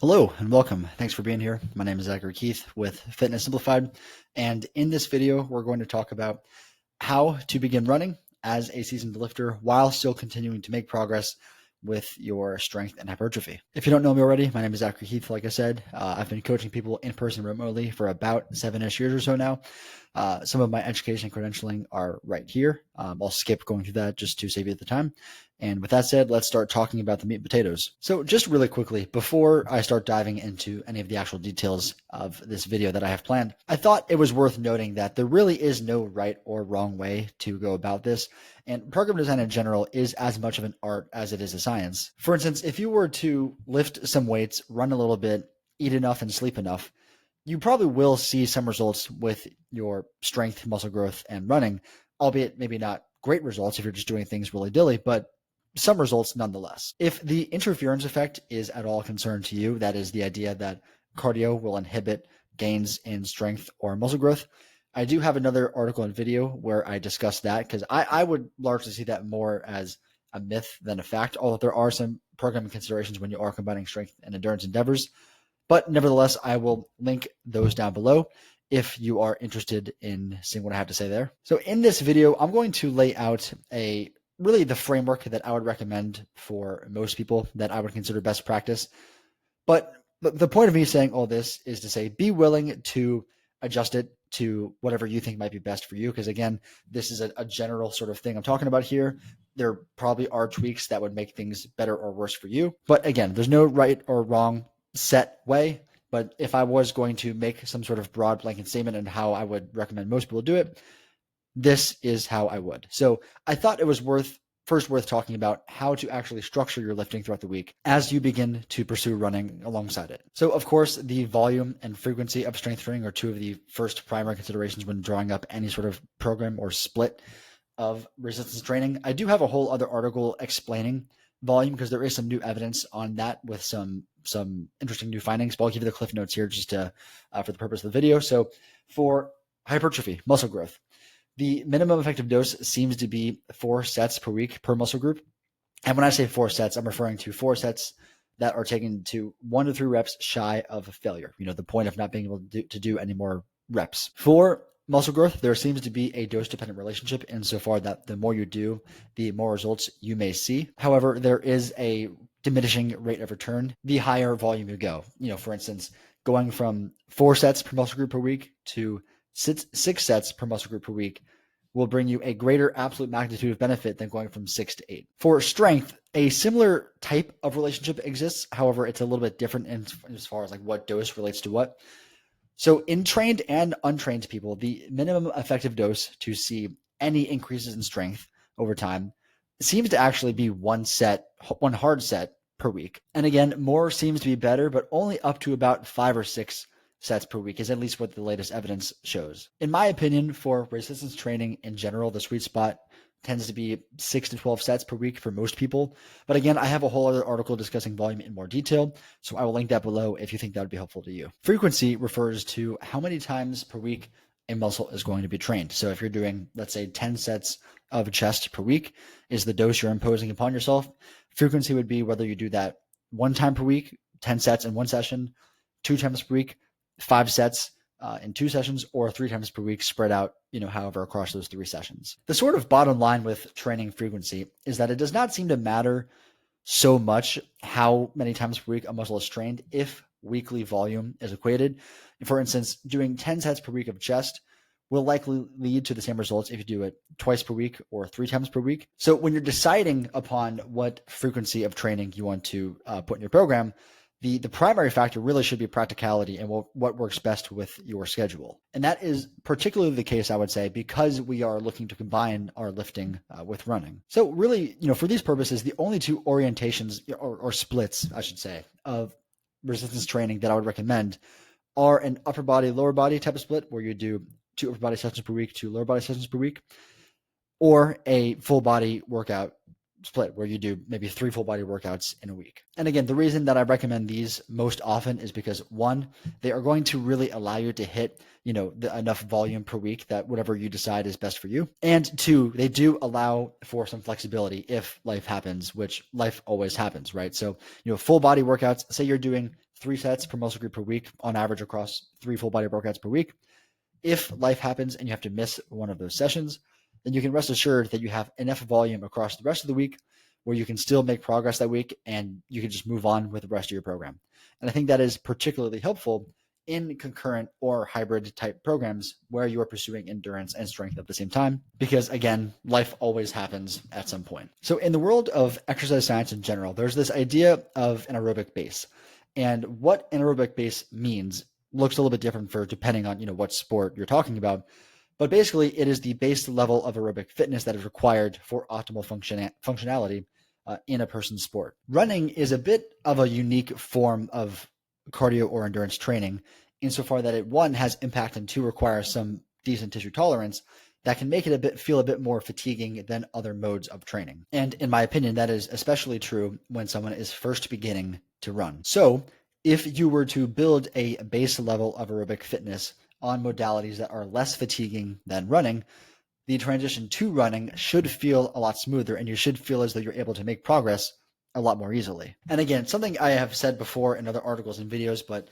Hello and welcome. Thanks for being here. My name is Zachary Keith with Fitness Simplified. And in this video, we're going to talk about how to begin running as a seasoned lifter while still continuing to make progress with your strength and hypertrophy. If you don't know me already, my name is Zachary Keith. Like I said, I've been coaching people in person remotely for about 7-ish years or so now. Some of my education and credentialing are right here. I'll skip going through that just to save you the time. And with that said, let's start talking about the meat and potatoes. So just really quickly, before I start diving into any of the actual details of this video that I have planned, I thought it was worth noting that there really is no right or wrong way to go about this. And program design in general is as much of an art as it is a science. For instance, if you were to lift some weights, run a little bit, eat enough, and sleep enough, you probably will see some results with your strength, muscle growth, and running, albeit maybe not great results if you're just doing things willy-nilly, but some results nonetheless. If the interference effect is at all a concern to you, that is the idea that cardio will inhibit gains in strength or muscle growth, I do have another article and video where I discuss that, because I would largely see that more as a myth than a fact, although there are some programming considerations when you are combining strength and endurance endeavors. But nevertheless, I will link those down below if you are interested in seeing what I have to say there. So in this video, I'm going to lay out really the framework that I would recommend for most people that I would consider best practice. But the point of me saying all this is to say, be willing to adjust it to whatever you think might be best for you. Because again, this is a general sort of thing I'm talking about here. There probably are tweaks that would make things better or worse for you. But again, there's no right or wrong set way. But if I was going to make some sort of broad blanket statement on how I would recommend most people do it, this is how I would. So I thought it was worth talking about how to actually structure your lifting throughout the week as you begin to pursue running alongside it. So of course, the volume and frequency of strength training are two of the first primary considerations when drawing up any sort of program or split of resistance training. I do have a whole other article explaining volume because there is some new evidence on that with some interesting new findings, but I'll give you the cliff notes here just to for the purpose of the video. So for hypertrophy, muscle growth, the minimum effective dose seems to be 4 sets per week per muscle group. And when I say 4 sets, I'm referring to 4 sets that are taken to 1 to 3 reps shy of failure. You know, the point of not being able to do any more reps. For muscle growth, there seems to be a dose-dependent relationship insofar that the more you do, the more results you may see. However, there is a diminishing rate of return the higher volume you go. You know, for instance, going from 4 sets per muscle group per week to 6 sets per muscle group per week will bring you a greater absolute magnitude of benefit than going from 6 to 8. For strength, a similar type of relationship exists. However, it's a little bit different as far as like what dose relates to what. So in trained and untrained people, the minimum effective dose to see any increases in strength over time seems to actually be one hard set per week. And again, more seems to be better, but only up to about 5 or 6 sets per week is at least what the latest evidence shows. In my opinion, for resistance training in general, the sweet spot tends to be 6 to 12 sets per week for most people. But again, I have a whole other article discussing volume in more detail, so I will link that below if you think that would be helpful to you. Frequency refers to how many times per week a muscle is going to be trained. So if you're doing, let's say, 10 sets of chest per week is the dose you're imposing upon yourself. Frequency would be whether you do that 1 time per week, 10 sets in 1 session, 2 times per week, 5 sets in 2 sessions, or 3 times per week spread out, however, across those 3 sessions. The sort of bottom line with training frequency is that it does not seem to matter so much how many times per week a muscle is trained if weekly volume is equated. For instance, doing 10 sets per week of chest will likely lead to the same results if you do it twice per week or 3 times per week. So when you're deciding upon what frequency of training you want to put in your program, the primary factor really should be practicality and what works best with your schedule. And that is particularly the case, I would say, because we are looking to combine our lifting with running. So really, for these purposes, the only 2 orientations or splits, I should say, of resistance training that I would recommend are an upper body, lower body type of split where you do 2 upper body sessions per week, 2 lower body sessions per week, or a full body workout split where you do maybe 3 full body workouts in a week. And again, the reason that I recommend these most often is because one, they are going to really allow you to hit, enough volume per week that whatever you decide is best for you. And two, they do allow for some flexibility if life happens, which life always happens, right? So, full body workouts, say you're doing 3 sets per muscle group per week on average across 3 full body workouts per week. If life happens and you have to miss one of those sessions, then you can rest assured that you have enough volume across the rest of the week where you can still make progress that week and you can just move on with the rest of your program. And I think that is particularly helpful in concurrent or hybrid type programs where you are pursuing endurance and strength at the same time, because again, life always happens at some point. So in the world of exercise science in general, there's this idea of an aerobic base. And what an aerobic base means looks a little bit different for depending on, what sport you're talking about. But basically, it is the base level of aerobic fitness that is required for optimal functionality in a person's sport. Running is a bit of a unique form of cardio or endurance training insofar that it, one, has impact and two, requires some decent tissue tolerance that can make it feel a bit more fatiguing than other modes of training. And in my opinion, that is especially true when someone is first beginning to run. So if you were to build a base level of aerobic fitness on modalities that are less fatiguing than running, the transition to running should feel a lot smoother and you should feel as though you're able to make progress a lot more easily. And again, something I have said before in other articles and videos, but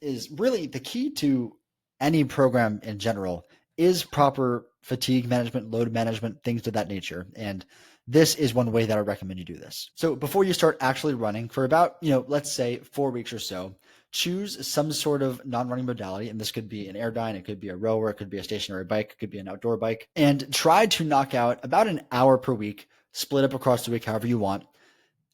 is really the key to any program in general is proper fatigue management, load management, things of that nature. And this is one way that I recommend you do this. So before you start actually running for about, let's say 4 weeks or so, choose some sort of non-running modality. And this could be an Airdyne, it could be a rower, it could be a stationary bike, it could be an outdoor bike, and try to knock out about an hour per week, split up across the week, however you want,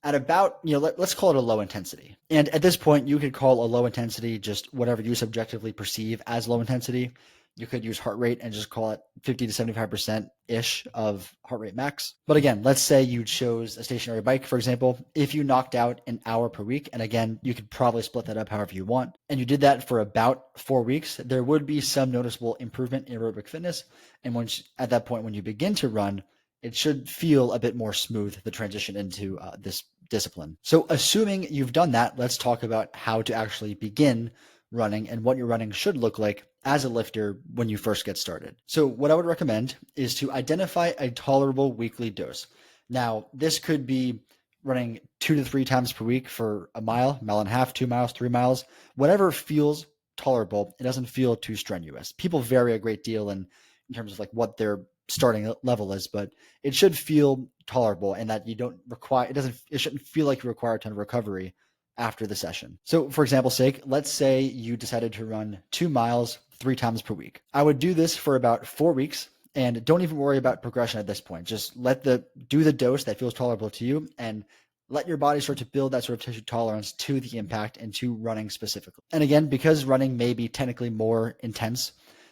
at about, let's call it a low intensity. And at this point, you could call a low intensity just whatever you subjectively perceive as low intensity. You could use heart rate and just call it 50 to 75%-ish of heart rate max. But again, let's say you chose a stationary bike, for example. If you knocked out an hour per week, and again, you could probably split that up however you want, and you did that for about 4 weeks, there would be some noticeable improvement in aerobic fitness. And at that point, when you begin to run, it should feel a bit more smooth, the transition into this discipline. So assuming you've done that, let's talk about how to actually begin running and what your running should look like as a lifter when you first get started. So what I would recommend is to identify a tolerable weekly dose. Now, this could be running 2 to 3 times per week for a mile and a half, 2 miles, 3 miles, whatever feels tolerable. It doesn't feel too strenuous. People vary a great deal in terms of like what their starting level is, but it should feel tolerable and that you don't require, it shouldn't feel like you require a ton of recovery after the session. So for example's sake, let's say you decided to run 2 miles 3 times per week. I would do this for about 4 weeks and don't even worry about progression at this point. Just do the dose that feels tolerable to you and let your body start to build that sort of tissue tolerance to the impact and to running specifically. And again, because running may be technically more intense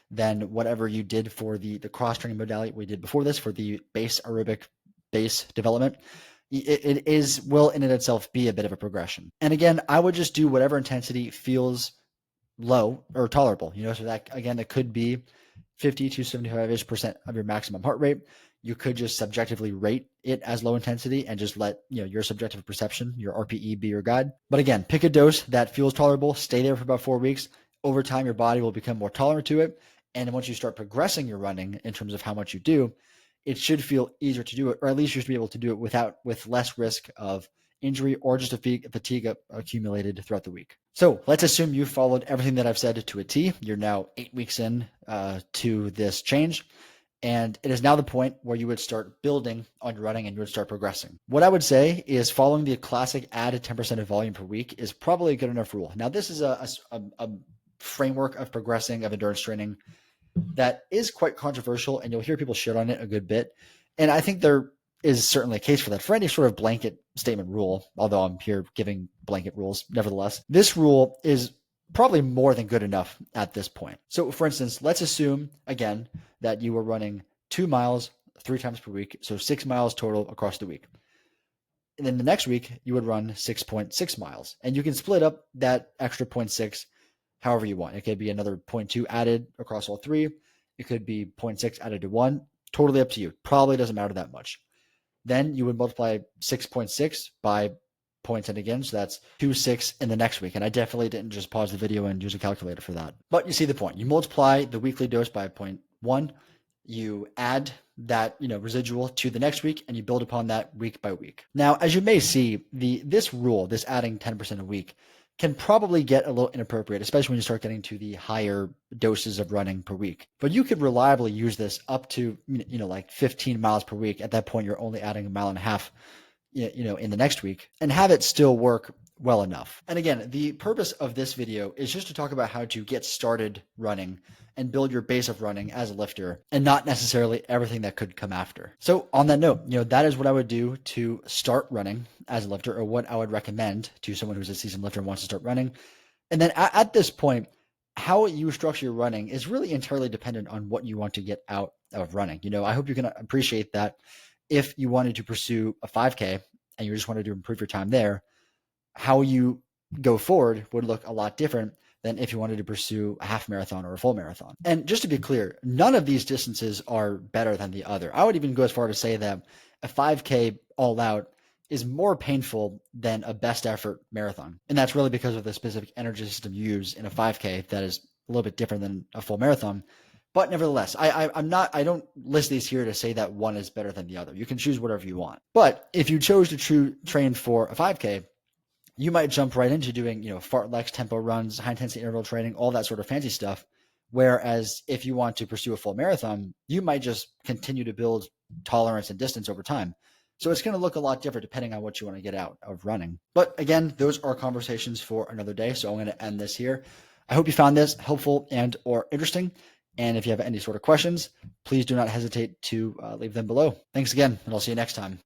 than whatever you did for the cross-training modality we did before this for the aerobic base development, it will in and itself be a bit of a progression. And again, I would just do whatever intensity feels low or tolerable, so that again, it could be 50 to 75% of your maximum heart rate. You could just subjectively rate it as low intensity and just let your subjective perception, your RPE, be your guide. But again, pick a dose that feels tolerable, stay there for about 4 weeks. Over time, your body will become more tolerant to it. And once you start progressing your running in terms of how much you do, it should feel easier to do it, or at least you should be able to do it with less risk of injury or just a fatigue accumulated throughout the week. So let's assume you followed everything that I've said to a T. You're now 8 weeks in to this change. And it is now the point where you would start building on your running and you would start progressing. What I would say is following the classic add 10% of volume per week is probably a good enough rule. Now, this is a framework of progressing of endurance training that is quite controversial, and you'll hear people shit on it a good bit. And I think there is certainly a case for that, for any sort of blanket statement rule, although I'm here giving blanket rules. Nevertheless, this rule is probably more than good enough at this point. So for instance, let's assume again that you were running 2 miles 3 times per week, so 6 miles total across the week. And then the next week you would run 6.6 miles, and you can split up that extra 0.6 however you want. It could be another 0.2 added across all 3. It could be 0.6 added to 1. Totally up to you. Probably doesn't matter that much. then you would multiply 6.6 by points and again, so that's 2.6 in the next week. And I definitely didn't just pause the video and use a calculator for that. But you see the point. You multiply the weekly dose by 0.1, you add that residual to the next week, and you build upon that week by week. Now, as you may see, this rule, this adding 10% a week, can probably get a little inappropriate, especially when you start getting to the higher doses of running per week. But you could reliably use this up to like 15 miles per week. At that point, you're only adding 1.5 miles in the next week, and have it still work well enough. And again, the purpose of this video is just to talk about how to get started running and build your base of running as a lifter, and not necessarily everything that could come after. So on that note, that is what I would do to start running as a lifter, or what I would recommend to someone who's a seasoned lifter and wants to start running. And then at this point, how you structure your running is really entirely dependent on what you want to get out of running. I hope you can appreciate that if you wanted to pursue a 5K and you just wanted to improve your time there, how you go forward would look a lot different than if you wanted to pursue a half marathon or a full marathon. And just to be clear, none of these distances are better than the other. I would even go as far to say that a 5K all out is more painful than a best effort marathon. And that's really because of the specific energy system you use in a 5K that is a little bit different than a full marathon. But nevertheless, I don't list these here to say that one is better than the other. You can choose whatever you want. But if you chose to train for a 5K, you might jump right into doing, fartleks, tempo runs, high intensity interval training, all that sort of fancy stuff. Whereas if you want to pursue a full marathon, you might just continue to build tolerance and distance over time. So it's going to look a lot different depending on what you want to get out of running. But again, those are conversations for another day. So I'm going to end this here. I hope you found this helpful and or interesting. And if you have any sort of questions, please do not hesitate to leave them below. Thanks again, and I'll see you next time.